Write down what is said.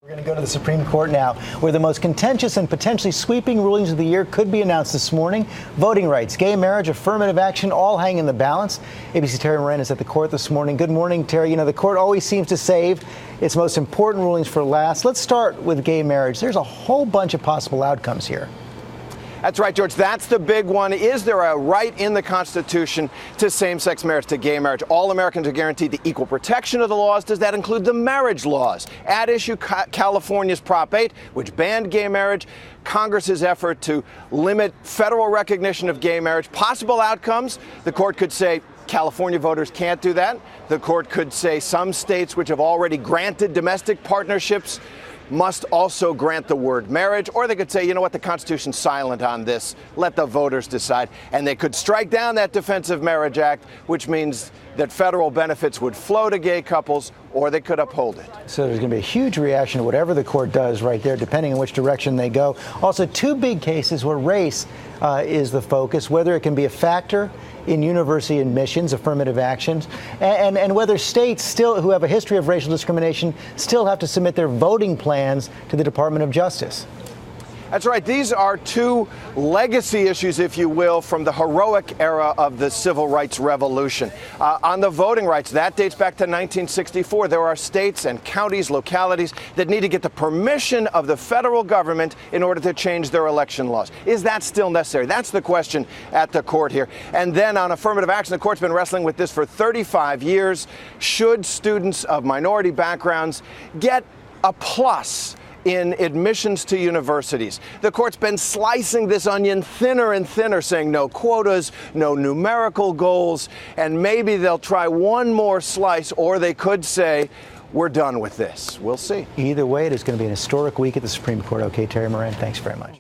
We're going to go to the Supreme Court now, where the most contentious and potentially sweeping rulings of the year could be announced this morning. Voting rights, gay marriage, affirmative action, all hang in the balance. ABC Terry Moran is at the court this morning. Good morning, Terry. You know, the court always seems to save its most important rulings for last. Let's start with gay marriage. There's a whole bunch of possible outcomes here. That's right, George. That's the big one. Is there a right in the Constitution to same-sex marriage, to gay marriage? All Americans are guaranteed the equal protection of the laws. Does that include the marriage laws? At issue, California's Prop 8, which banned gay marriage. Congress's effort to limit federal recognition of gay marriage. Possible outcomes: the court could say California voters can't do that. The court could say some states which have already granted domestic partnerships must also grant the word marriage, or they could say, you know what, the Constitution's silent on this, let the voters decide. And they could strike down that Defense of Marriage Act, which means that federal benefits would flow to gay couples, or they could uphold it. So there's going to be a huge reaction to whatever the court does right there, depending on which direction they go. Also, two big cases where race is the focus, whether it can be a factor in university admissions, affirmative actions, and whether states still who have a history of racial discrimination still have to submit their voting plans to the Department of Justice. That's right. These are two legacy issues, if you will, from the heroic era of the civil rights revolution. On the voting rights, that dates back to 1964. There are states and counties, localities that need to get the permission of the federal government in order to change their election laws. Is that still necessary? That's the question at the court here. And then on affirmative action, the court's been wrestling with this for 35 years. Should students of minority backgrounds get a plus in admissions to universities? The court's been slicing this onion thinner and thinner, saying no quotas, no numerical goals, and maybe they'll try one more slice, or they could say, we're done with this. We'll see. Either way, it is going to be an historic week at the Supreme Court. Okay, Terry Moran, thanks very much.